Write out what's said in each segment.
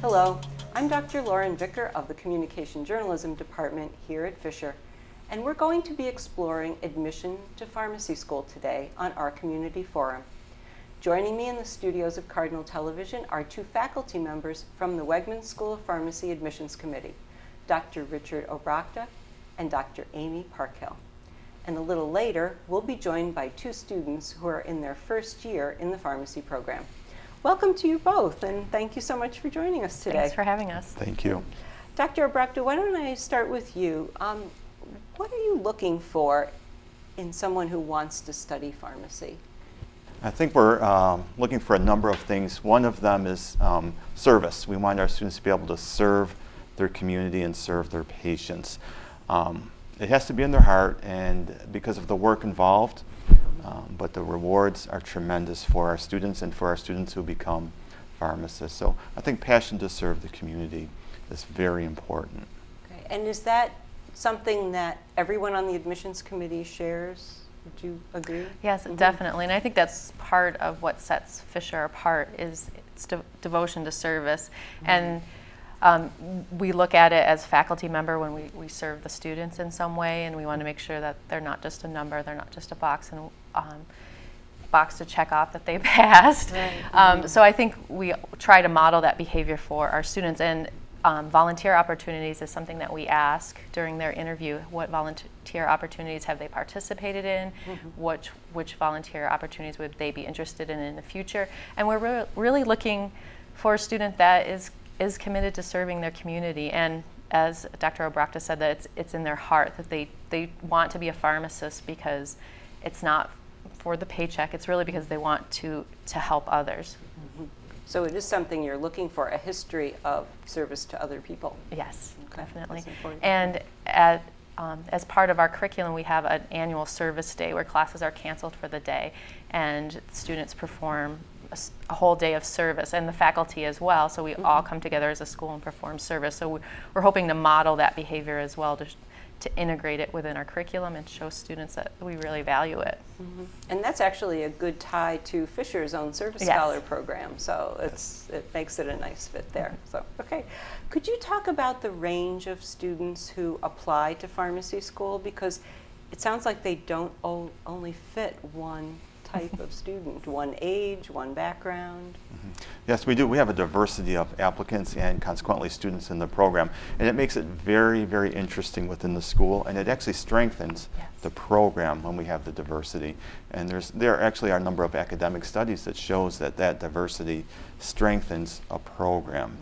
Hello, I'm Dr. Lauren Vicker of the Communication Journalism Department here at Fisher, and we're going to be exploring admission to pharmacy school today on our community forum. Joining me in the studios of Cardinal Television are two faculty members from the Wegmans School of Pharmacy Admissions Committee, Dr. Richard Obrakta and Dr. Amy Parkhill. And a little later, we'll be joined by two students who are in their first year in the pharmacy program. Welcome to you both, and thank you so much for joining us today. Thanks for having us. Thank you. Dr. Obrakta, why don't I start with you? What are you looking for in someone who wants to study pharmacy? I think we're looking for a number of things. One of them is service. We want our students to be able to serve their community and serve their patients. It has to be in their heart, and because of the work involved, but the rewards are tremendous for our students and for our students who become pharmacists. So I think passion to serve the community is very important. Okay. And is that something that everyone on the admissions committee shares? Would you agree? Yes, definitely. And I think that's part of what sets Fisher apart is its devotion to service. And we look at it as faculty member when we serve the students in some way, and we want to make sure that they're not just a number, they're not just a box to check off that they passed. Right. So I think we try to model that behavior for our students, and volunteer opportunities is something that we ask during their interview. What volunteer opportunities have they participated in? Which volunteer opportunities would they be interested in the future? And we're really looking for a student that is committed to serving their community, and as Dr. Obrakta said, that it's in their heart, that they want to be a pharmacist because it's not for the paycheck, it's really because they want to help others. So it is something you're looking for, a history of service to other people. Yes, okay. Definitely. That's important. And as part of our curriculum, we have an annual service day where classes are canceled for the day, and students perform a whole day of service, and the faculty as well. So we all come together as a school and perform service. So we're hoping to model that behavior as well, to integrate it within our curriculum and show students that we really value it. And that's actually a good tie to Fisher's own Service Scholar program. So it makes it a nice fit there. So, okay. Could you talk about the range of students who apply to pharmacy school? Because it sounds like they don't only fit one type of student, one age, one background. Yes, we do. We have a diversity of applicants and consequently students in the program, and it makes it very, very interesting within the school, and it actually strengthens the program when we have the diversity. And there actually are a number of academic studies that shows that diversity strengthens a program.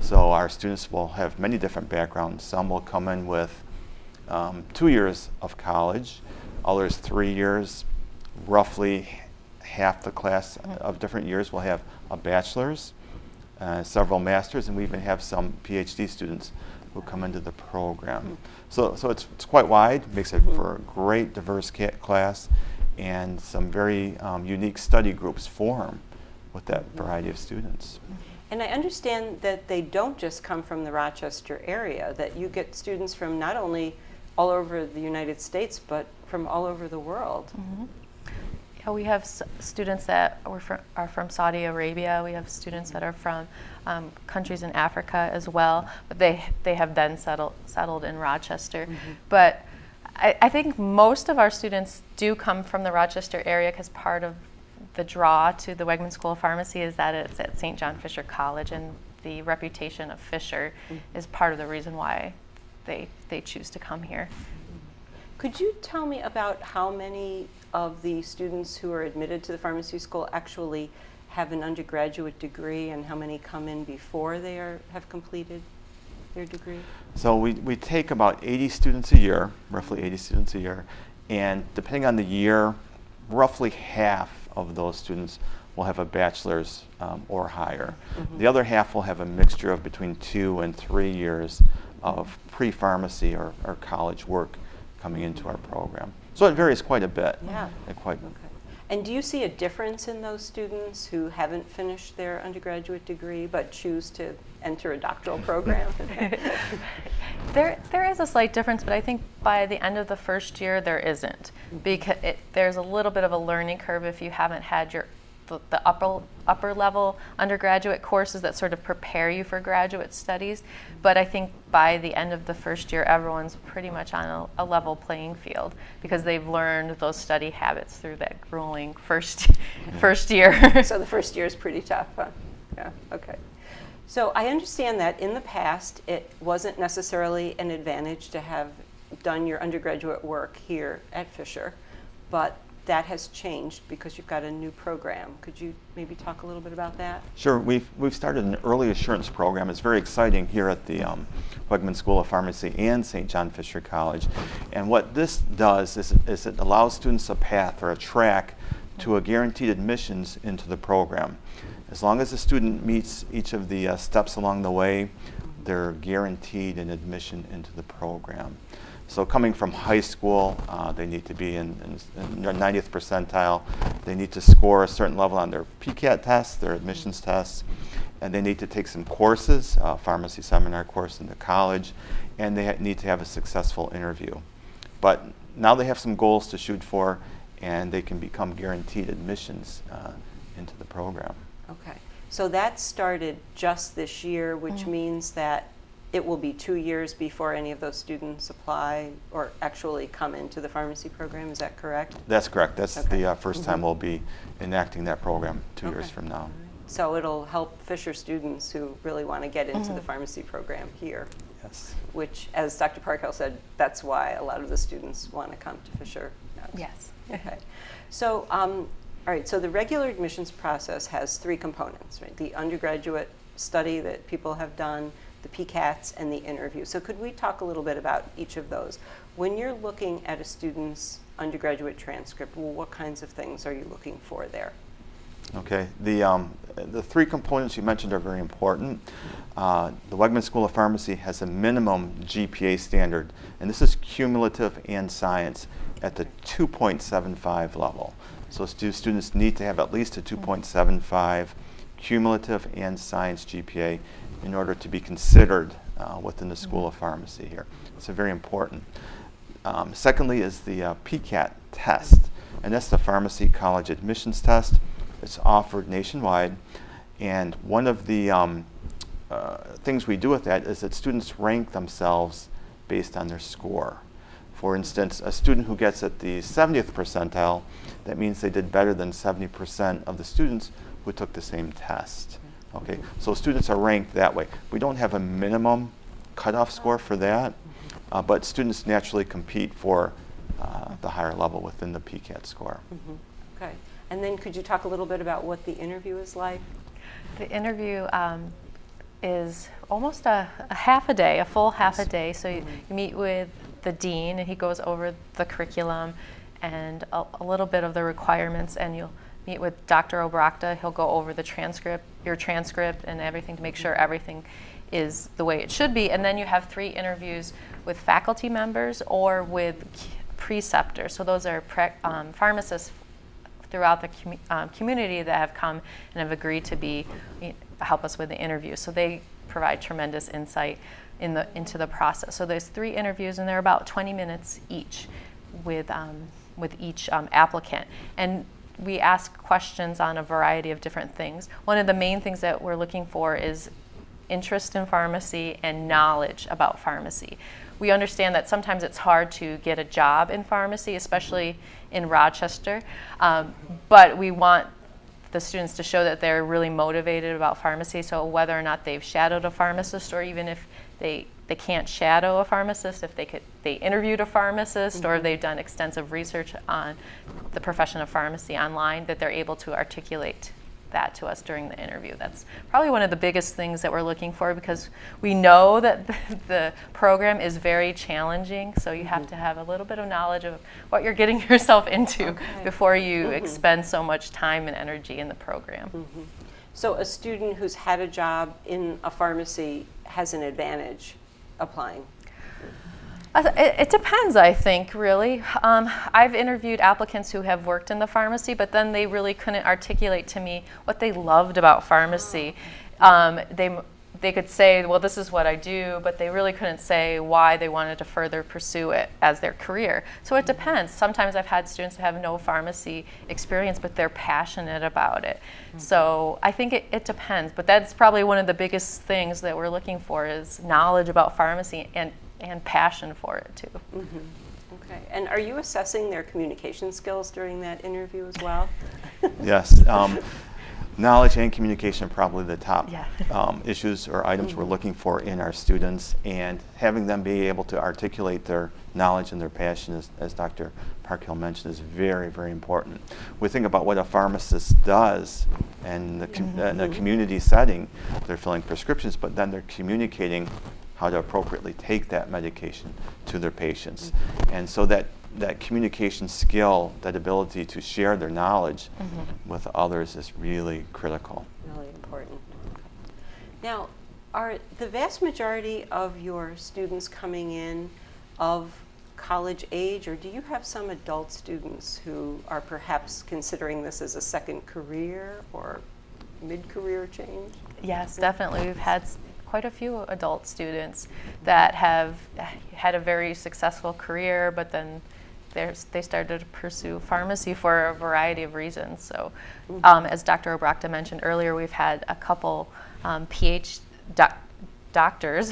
So our students will have many different backgrounds. Some will come in with 2 years of college, others 3 years. Roughly half the class of different years will have a bachelor's, several masters, and we even have some PhD students who come into the program. So it's quite wide, makes it for a great diverse class, and some very unique study groups form with that variety of students. And I understand that they don't just come from the Rochester area, that you get students from not only all over the United States, but from all over the world. Yeah, we have students that are from Saudi Arabia. We have students that are from countries in Africa as well, but they have then settled in Rochester. But I think most of our students do come from the Rochester area because part of the draw to the Wegmans School of Pharmacy is that it's at St. John Fisher College, and the reputation of Fisher is part of the reason why they choose to come here. Could you tell me about how many of the students who are admitted to the pharmacy school actually have an undergraduate degree, and how many come in before they have completed their degree? So we take about 80 students a year, roughly 80 students a year, and depending on the year, roughly half of those students will have a bachelor's or higher. The other half will have a mixture of between 2 and 3 years of pre-pharmacy or college work coming into our program. So it varies quite a bit. Yeah. Okay. And do you see a difference in those students who haven't finished their undergraduate degree but choose to enter a doctoral program? There is a slight difference, but I think by the end of the first year there isn't, because there's a little bit of a learning curve if you haven't had your the upper level undergraduate courses that sort of prepare you for graduate studies. But I think by the end of the first year, everyone's pretty much on a level playing field because they've learned those study habits through that grueling first year. So the first year is pretty tough, huh? Yeah, okay. So I understand that in the past, it wasn't necessarily an advantage to have done your undergraduate work here at Fisher, but that has changed because you've got a new program. Could you maybe talk a little bit about that? Sure. We've started an early assurance program. It's very exciting here at the Wegmans School of Pharmacy and St. John Fisher College. And what this does is it allows students a path or a track to a guaranteed admissions into the program. As long as the student meets each of the steps along the way, they're guaranteed an admission into the program. So coming from high school, they need to be in their 90th percentile. They need to score a certain level on their PCAT tests, their admissions tests, and they need to take some courses, pharmacy seminar course into college, and they need to have a successful interview. But now they have some goals to shoot for, and they can become guaranteed admissions into the program. Okay. So that started just this year, which means that it will be 2 years before any of those students apply or actually come into the pharmacy program. Is that correct? That's correct. That's Okay. the first time we'll be enacting that program 2 years from now. So it'll help Fisher students who really want to get into the pharmacy program here, Yes. which, as Dr. Parkhill said, that's why a lot of the students want to come to Fisher. Yes. Okay. So, all right, so the regular admissions process has 3 components, right? The undergraduate study that people have done, the PCATs, and the interview. So could we talk a little bit about each of those? When you're looking at a student's undergraduate transcript, well, what kinds of things are you looking for there? Okay. The 3 components you mentioned are very important. The Wegmans School of Pharmacy has a minimum GPA standard, and this is cumulative and science at the 2.75 level. So students need to have at least a 2.75 cumulative and science GPA in order to be considered within the School of Pharmacy here. It's very important. Secondly is the PCAT test, and that's the Pharmacy College Admissions Test. It's offered nationwide, and one of the things we do with that is that students rank themselves based on their score. For instance, a student who gets at the 70th percentile, that means they did better than 70% of the students who took the same test. Okay, so students are ranked that way. We don't have a minimum cutoff score for that, but students naturally compete for the higher level within the PCAT score. Okay. And then could you talk a little bit about what the interview is like? The interview is almost a half a day, a full half a day. So you meet with the dean, and he goes over the curriculum and a little bit of the requirements, and you'll meet with Dr. Obrakta. He'll go over the transcript, your transcript, and everything to make sure everything is the way it should be. And then you have 3 interviews with faculty members or with preceptors. So those are pharmacists throughout the community that have come and have agreed to help us with the interview. So they provide tremendous insight into the process. So there's 3 interviews, and they're about 20 minutes each with each applicant. And we ask questions on a variety of different things. One of the main things that we're looking for is interest in pharmacy and knowledge about pharmacy. We understand that sometimes it's hard to get a job in pharmacy, especially in Rochester, but we want the students to show that they're really motivated about pharmacy. So whether or not they've shadowed a pharmacist, or even if they can't shadow a pharmacist, if they interviewed a pharmacist, or they've done extensive research on the profession of pharmacy online, that they're able to articulate that to us during the interview. That's probably one of the biggest things that we're looking for, because we know that the program is very challenging, so you have to have a little bit of knowledge of what you're getting yourself into before you expend so much time and energy in the program. So a student who's had a job in a pharmacy has an advantage applying? It depends, I think, really. I've interviewed applicants who have worked in the pharmacy, but then they really couldn't articulate to me what they loved about pharmacy. they could say, well, this is what I do, but they really couldn't say why they wanted to further pursue it as their career. So it depends. Sometimes I've had students that have no pharmacy experience, but they're passionate about it. So I think it depends, but that's probably one of the biggest things that we're looking for is knowledge about pharmacy and passion for it too. Okay. And are you assessing their communication skills during that interview as well? Yes. Knowledge and communication are probably the top Yeah. issues or items we're looking for in our students, and having them be able to articulate their knowledge and their passion, as Dr. Parkhill mentioned, is very, very important. We think about what a pharmacist does in the community setting. They're filling prescriptions, but then they're communicating how to appropriately take that medication to their patients. And so that communication skill, that ability to share their knowledge with others is really critical. Really important. Now, are the vast majority of your students coming in of college age, or do you have some adult students who are perhaps considering this as a second career or mid-career change? Yes, definitely. We've had quite a few adult students that have had a very successful career, but then they started to pursue pharmacy for a variety of reasons. So as Dr. Obrachta mentioned earlier, we've had a couple PhD doctors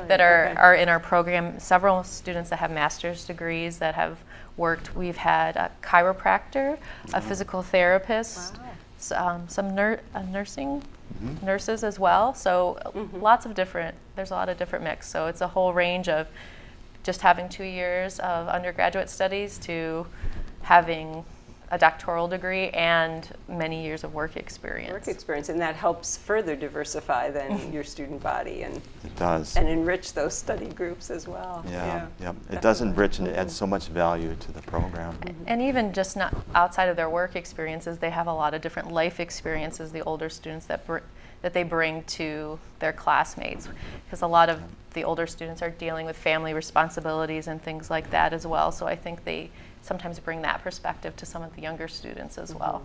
that are in our program, several students that have master's degrees that have worked. We've had a chiropractor, a physical therapist, some nursing nurses as well. So there's a lot of different mix. So it's a whole range of just having 2 years of undergraduate studies to having a doctoral degree and many years of work experience. Work experience, and that helps further diversify then your student body and It does. and enrich those study groups as well. Yeah. It does enrich and it adds so much value to the program. And even just not outside of their work experiences, they have a lot of different life experiences, the older students that they bring to their classmates, because a lot of the older students are dealing with family responsibilities and things like that as well. So I think they sometimes bring that perspective to some of the younger students as well.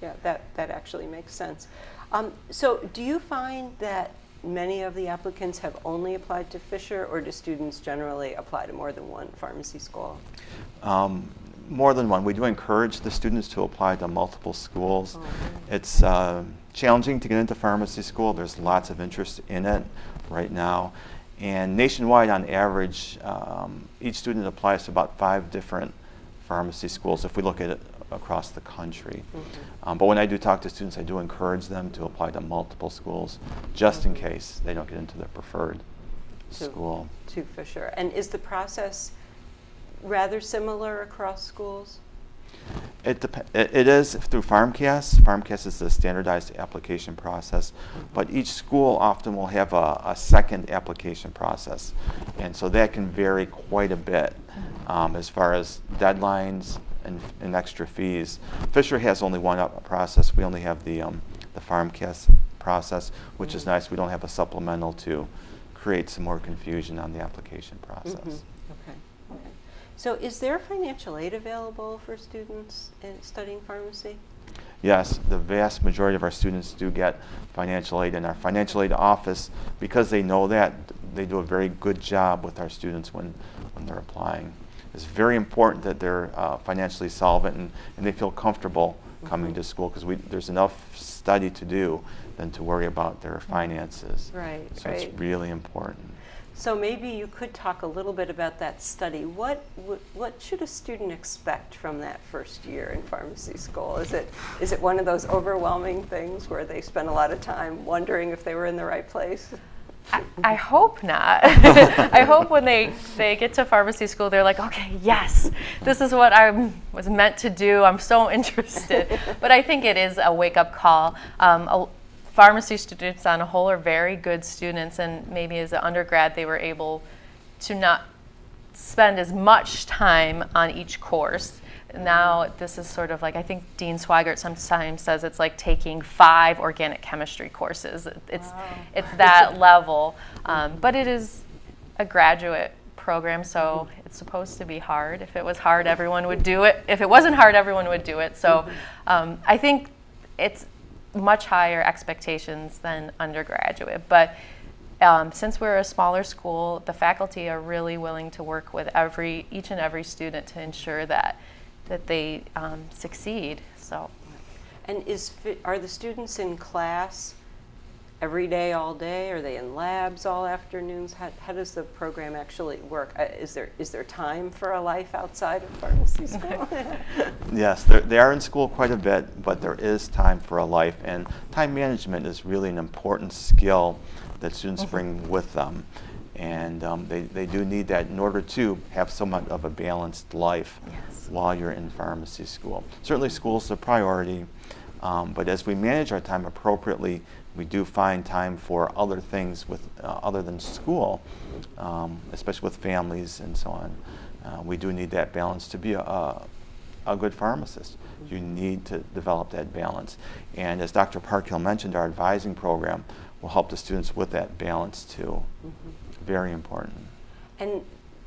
Yeah, that actually makes sense. So do you find that many of the applicants have only applied to Fisher, or do students generally apply to more than one pharmacy school? More than one. We do encourage the students to apply to multiple schools. It's challenging to get into pharmacy school. There's lots of interest in it right now. And nationwide, on average, each student applies to about 5 different pharmacy schools if we look at it across the country. But when I do talk to students, I do encourage them to apply to multiple schools just in case they don't get into their preferred school. To Fisher. And is the process rather similar across schools? It is through PharmCast. PharmCast is the standardized application process, but each school often will have a second application process, and so that can vary quite a bit as far as deadlines and extra fees. Fisher has only one process. We only have the PharmCast process, which is nice. We don't have a supplemental to create some more confusion on the application process. Okay. So is there financial aid available for students studying pharmacy? Yes, the vast majority of our students do get financial aid in our financial aid office. Because they know that, they do a very good job with our students when they're applying. It's very important that they're financially solvent and they feel comfortable coming to school, because there's enough study to do than to worry about their finances. Right, So it's really important. So maybe you could talk a little bit about that study. What should a student expect from that first year in pharmacy school? Is it one of those overwhelming things where they spend a lot of time wondering if they were in the right place? I hope not. I hope when they get to pharmacy school, they're like, okay, yes, this is what I was meant to do. I'm so interested. But I think it is a wake-up call. Pharmacy students on a whole are very good students, and maybe as an undergrad they were able to not spend as much time on each course. Now this is sort of like, I think Dean Swigert sometimes says it's like taking 5 organic chemistry courses. It's that level, but it is a graduate program, so it's supposed to be hard. If it was hard, everyone would do it. If it wasn't hard, everyone would do it. So I think it's much higher expectations than undergraduate. But since we're a smaller school, the faculty are really willing to work with each and every student to ensure that they succeed. So, And are the students in class every day, all day? Are they in labs all afternoons? How does the program actually work? Is there time for a life outside of pharmacy school? Yes, they are in school quite a bit, but there is time for a life, and time management is really an important skill that students bring with them. And they do need that in order to have somewhat of a balanced life while you're in pharmacy school. Certainly school is a priority, but as we manage our time appropriately, we do find time for other things other than school, especially with families and so on. We do need that balance to be a good pharmacist. You need to develop that balance. And as Dr. Parkhill mentioned, our advising program will help the students with that balance too. Very important. And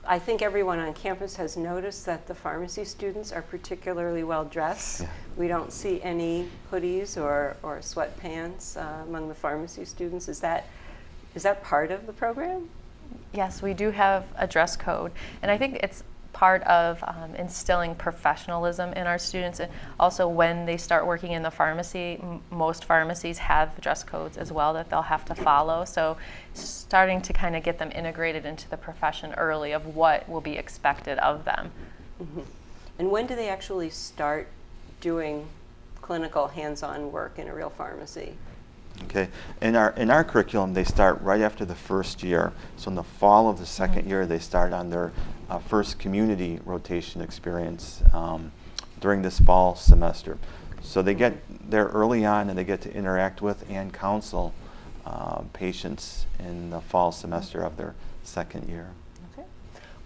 I think everyone on campus has noticed that the pharmacy students are particularly well dressed. Yeah. We don't see any hoodies or sweatpants among the pharmacy students. Is that part of the program? yes, we do have a dress code, and I think it's part of instilling professionalism in our students. And also, when they start working in the pharmacy, most pharmacies have dress codes as well that they'll have to follow. So starting to kind of get them integrated into the profession early of what will be expected of them. Mm-hmm. And when do they actually start doing clinical hands-on work in a real pharmacy? Okay, in our curriculum, they start right after the first year. So in the fall of the second year, they start on their first community rotation experience during this fall semester. So they get there early on, and they get to interact with and counsel patients in the fall semester of their second year. Okay.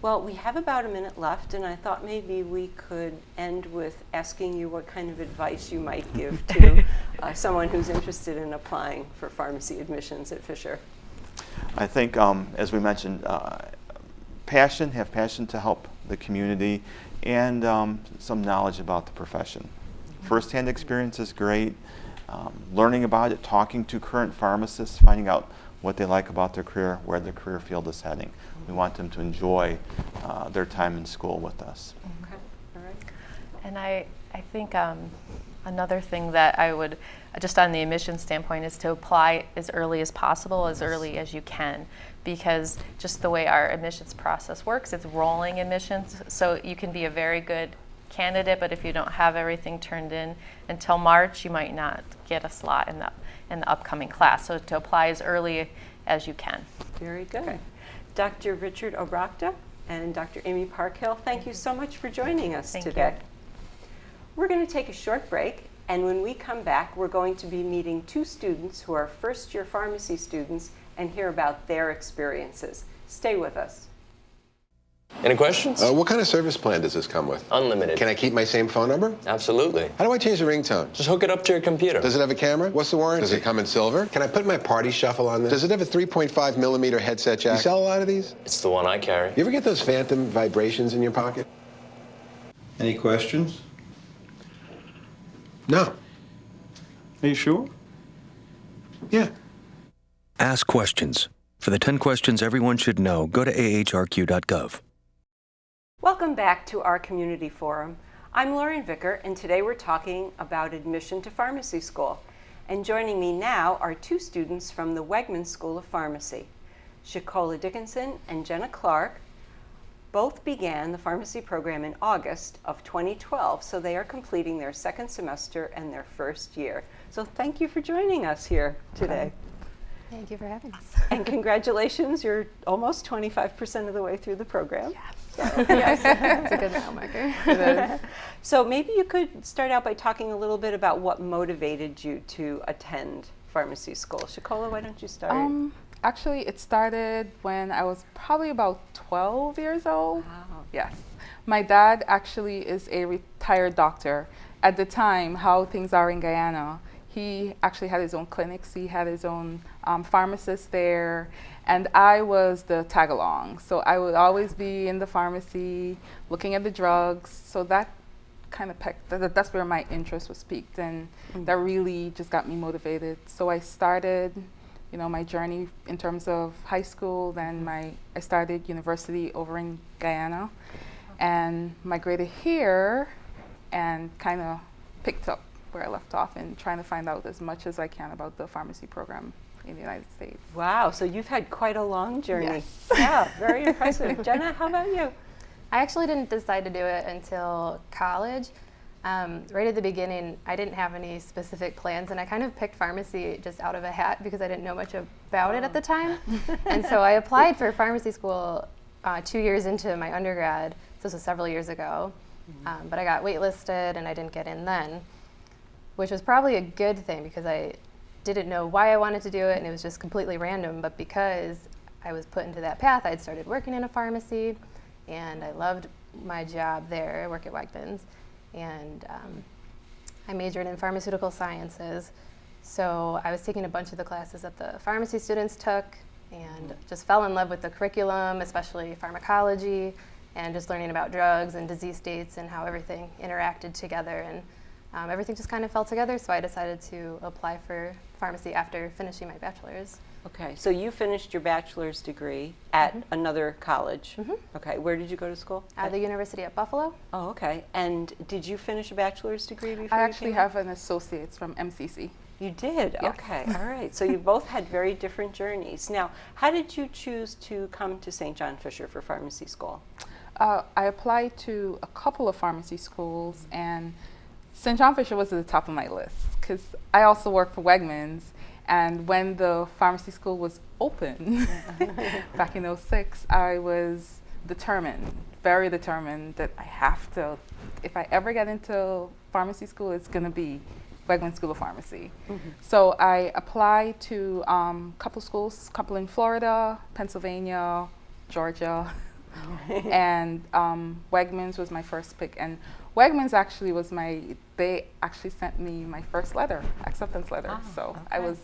Well, we have about a minute left, and I thought maybe we could end with asking you what kind of advice you might give to someone who's interested in applying for pharmacy admissions at Fisher. I think, as we mentioned, have passion to help the community, and some knowledge about the profession. First-hand experience is great. Learning about it, talking to current pharmacists, finding out what they like about their career, where their career field is heading. We want them to enjoy their time in school with us. Okay. All right. And I think another thing that I would, just on the admission standpoint, is to apply as early as possible, as early as you can, because just the way our admissions process works, it's rolling admissions, so you can be a very good candidate, but if you don't have everything turned in until March, you might not get a slot in the upcoming class. So to apply as early as you can. Very good. Okay. Dr. Richard Obrochta and Dr. Amy Parkhill, thank you so much for joining us today. You. We're going to take a short break, and when we come back, we're going to be meeting two students who are first-year pharmacy students and hear about their experiences. Stay with us. Any questions? What kind of service plan does this come with? Unlimited. Can I keep my same phone number? Absolutely. How do I change the ringtone? Just hook it up to your computer. Does it have a camera? What's the warranty? Does it come in silver? Can I put my party shuffle on this? Does it have a 3.5 millimeter headset jack? You sell a lot of these? It's the one I carry. You ever get those phantom vibrations in your pocket? Any questions? No. Are you sure? Yeah. Ask questions. For the 10 questions everyone should know, go to ahrq.gov. Welcome back to our community forum. I'm Lauren Vicker, and today we're talking about admission to pharmacy school. And joining me now are two students from the Wegmans School of Pharmacy. Shakola Dickinson and Jenna Clark both began the pharmacy program in August of 2012, so they are completing their second semester and their first year. So thank you for joining us here today. Thank you for having us. And congratulations, you're almost 25% of the way through the program. Yes, it's a good mile marker. It is. So maybe you could start out by talking a little bit about what motivated you to attend pharmacy school. Shakola, why don't you start? Actually, it started when I was probably about 12 years old. Wow. Yes. My dad actually is a retired doctor. At the time, how things are in Guyana, he actually had his own clinics. He had his own pharmacist there, and I was the tag-along. So I would always be in the pharmacy looking at the drugs. So that kind of picked, that's where my interest was piqued, and that really just got me motivated. So I started, you know, my journey in terms of high school, then I started university over in Guyana, and migrated here, and kind of picked up where I left off, and trying to find out as much as I can about the pharmacy program in the United States. Wow, so you've had quite a long journey. Yes. Yeah, very impressive. Jenna, how about you? I actually didn't decide to do it until college. Right at the beginning, I didn't have any specific plans, and I kind of picked pharmacy just out of a hat because I didn't know much about it at the time. And so I applied for pharmacy school 2 years into my undergrad, so this was several years ago. But I got waitlisted, and I didn't get in then, which was probably a good thing because I didn't know why I wanted to do it, and it was just completely random. But because I was put into that path, I'd started working in a pharmacy, and I loved my job there. I work at Wegmans, and I majored in pharmaceutical sciences. So I was taking a bunch of the classes that the pharmacy students took, and just fell in love with the curriculum, especially pharmacology, and just learning about drugs and disease states and how everything interacted together. And everything just kind of fell together, so I decided to apply for pharmacy after finishing my bachelor's. Okay, so you finished your bachelor's degree at another college. Okay, where did you go to school? At the University at Buffalo. Oh, okay. And did you finish a bachelor's degree before I you actually came have an associate's from MCC. You did? Yes. Okay, all right. So you both had very different journeys. Now, how did you choose to come to St. John Fisher for pharmacy school? I applied to a couple of pharmacy schools, and St. John Fisher was at the top of my list because I also work for Wegmans, and when the pharmacy school was open back in '06, I was determined, very determined, that I have to, if I ever get into pharmacy school, it's going to be Wegmans School of Pharmacy. So I applied to a couple schools, couple in Florida, Pennsylvania, Georgia, and Wegmans was my first pick. And Wegmans actually was they actually sent me my first letter, acceptance letter. So I was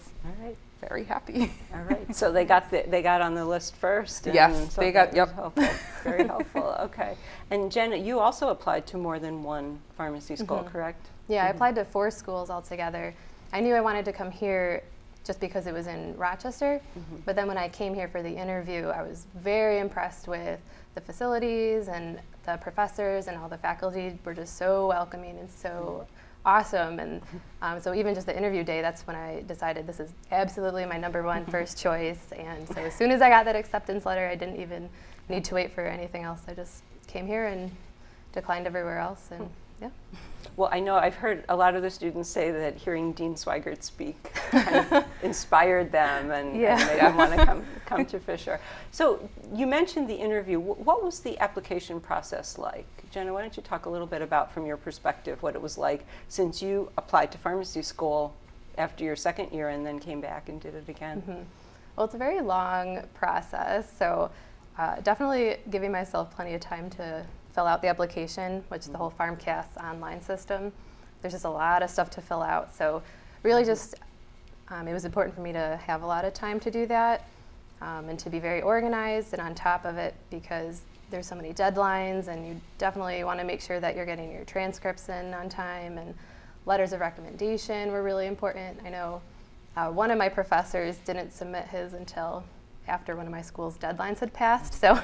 very happy. All right. So they got on the list first. And Yes, so they got, that was helpful. Very helpful. Okay. And Jenna, you also applied to more than one pharmacy school, correct? Yeah, I applied to 4 schools altogether. I knew I wanted to come here just because it was in Rochester, but then when I came here for the interview, I was very impressed with the facilities, and the professors and all the faculty were just so welcoming and so awesome. And so even just the interview day, that's when I decided this is absolutely my number one first choice. And so as soon as I got that acceptance letter, I didn't even need to wait for anything else. I just came here and declined everywhere else, and yeah. Well, I know I've heard a lot of the students say that hearing Dean Swigert speak kind of inspired them and made them want to come to Fisher. So you mentioned the interview. What was the application process like? Jenna, why don't you talk a little bit about, from your perspective, what it was like since you applied to pharmacy school after your second year and then came back and did it again? Well, it's a very long process, so definitely giving myself plenty of time to fill out the application, which is the whole PharmCast online system. There's just a lot of stuff to fill out. So really just, it was important for me to have a lot of time to do that, and to be very organized and on top of it, because there's so many deadlines, and you definitely want to make sure that you're getting your transcripts in on time, and letters of recommendation were really important. I know one of my professors didn't submit his until after one of my school's deadlines had passed, so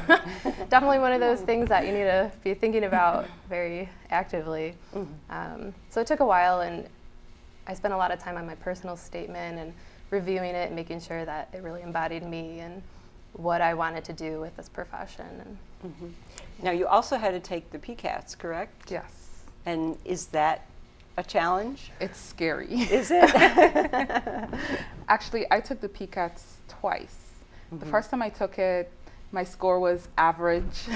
definitely one of those things that you need to be thinking about very actively. So it took a while, and I spent a lot of time on my personal statement and reviewing it and making sure that it really embodied me and what I wanted to do with this profession. And Now, you also had to take the PCATs, correct? Yes. And is that a challenge? It's scary. Is it? Actually, I took the PCATs twice. The first time I took it, my score was average,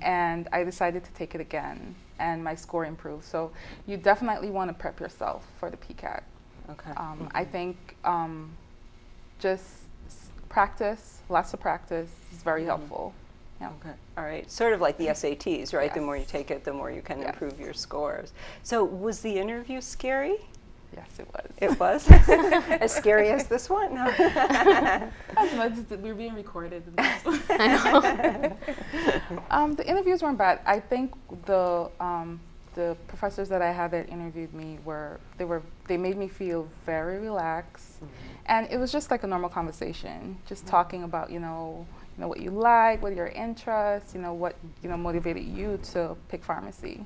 and I decided to take it again, and my score improved. So you definitely want to prep yourself for the PCAT. Okay. I think just practice, lots of practice is very helpful. Yeah. Okay. All right. Sort of like the SATs, right? The Yes. more you take it, the more you can Yes. improve your scores. So was the interview scary? Yes, it was. It was? As scary as this one? No. As much as we're being recorded. In this one. The interviews weren't bad. I think the professors that I had that interviewed me they made me feel very relaxed, and it was just like a normal conversation, just talking about what you like, what are your interests, what motivated you to pick pharmacy.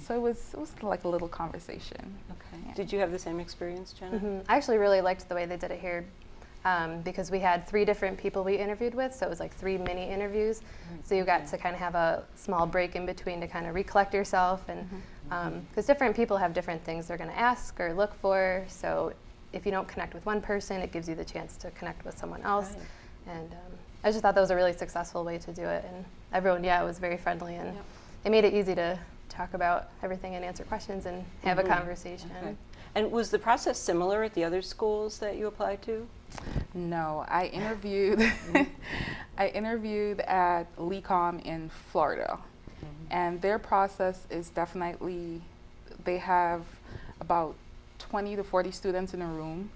So it was like a little conversation. Okay. Yeah. Did you have the same experience, Jenna? I actually really liked the way they did it here because we had 3 different people we interviewed with, so it was like 3 mini interviews. So you got to kind of have a small break in between to kind of recollect yourself, and because different people have different things they're going to ask or look for. So if you don't connect with one person, it gives you the chance to connect with someone else. Right. And I just thought that was a really successful way to do it, and everyone, was very friendly, and it made it easy to talk about everything and answer questions and have a conversation. Okay. And was the process similar at the other schools that you applied to? No, I interviewed I interviewed at LECOM in Florida, and their process is definitely, they have about 20 to 40 students in a room,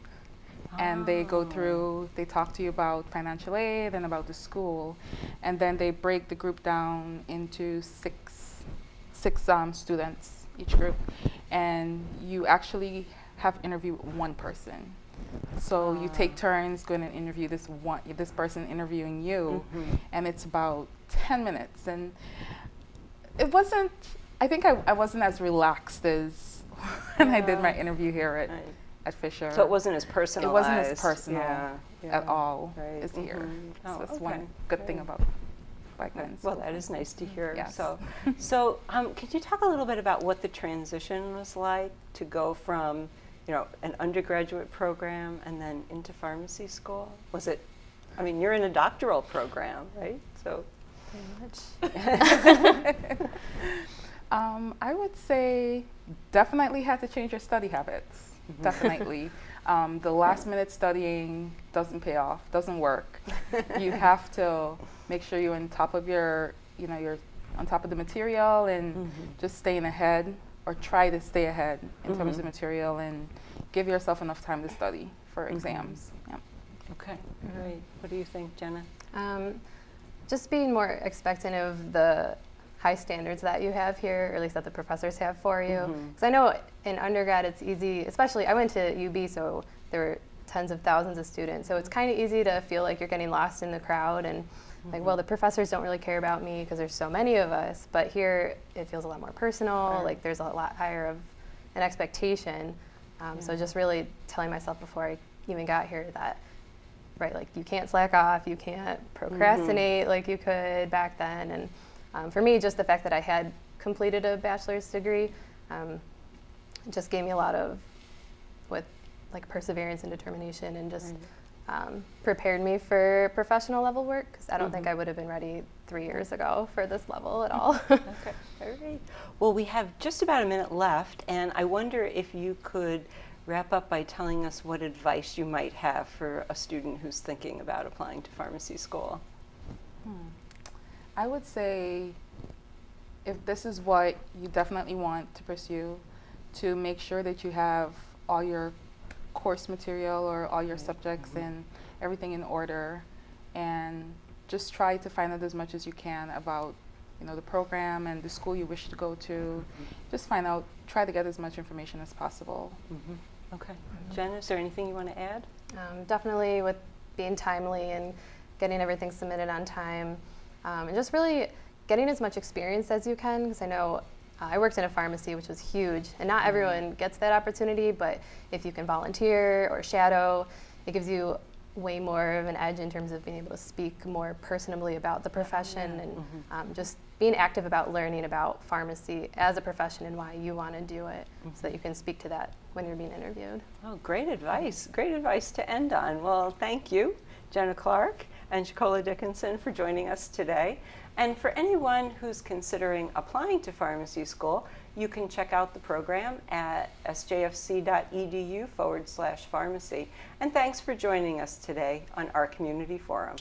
and they go through, they talk to you about financial aid and about the school, and then they break the group down into six students each group, and you actually have interview one person. So you take turns going and interview this person interviewing you, and it's about 10 minutes. And it wasn't, I think I wasn't as relaxed as when I did my interview here at Fisher. So it wasn't as personalized. It wasn't as personal at all Right. as here. Oh, So that's okay. one good thing Great. about Wegmans. Well, that is nice to hear. Yes. So could you talk a little bit about what the transition was like to go from, an undergraduate program and then into pharmacy school? Was it, you're in a doctoral program, right? So. I would say definitely had to change your study habits. Definitely. The last minute studying doesn't pay off, doesn't work. You have to make sure you're on top of you're on top of the material and just staying ahead, or try to stay ahead in terms of material, and give yourself enough time to study for exams. Yep. Okay, great. What do you think, Jenna? Just being more expectant of the high standards that you have here, or at least that the professors have for you. Because I know in undergrad it's easy, especially I went to UB, so there were tens of thousands of students, so it's kind of easy to feel like you're getting lost in the crowd and like, well, the professors don't really care about me because there's so many of us. But here it feels a lot more personal, like there's a lot higher of an expectation. So just really telling myself before I even got here that, like you can't slack off, you can't procrastinate like you could back then. And for me, just the fact that I had completed a bachelor's degree just gave me a lot of perseverance and determination, and just prepared me for professional level work, because I don't think I would have been ready 3 years ago for this level at all. Okay, all right. Well, we have just about a minute left, and I wonder if you could wrap up by telling us what advice you might have for a student who's thinking about applying to pharmacy school. I would say, if this is what you definitely want to pursue, to make sure that you have all your course material or all your subjects and everything in order, and just try to find out as much as you can about the program and the school you wish to go to. Just try to get as much information as possible. Okay. Jen, is there anything you want to add? Definitely with being timely and getting everything submitted on time, and just really getting as much experience as you can, because I know I worked in a pharmacy, which was huge, and not everyone gets that opportunity, but if you can volunteer or shadow, it gives you way more of an edge in terms of being able to speak more personally about the profession, and just being active about learning about pharmacy as a profession and why you want to do it, so that you can speak to that when you're being interviewed. Oh, great advice. Great advice to end on. Well, thank you, Jenna Clark and Shakola Dickinson, for joining us today. And for anyone who's considering applying to pharmacy school, you can check out the program at sjfc.edu/pharmacy. And thanks for joining us today on our community forum.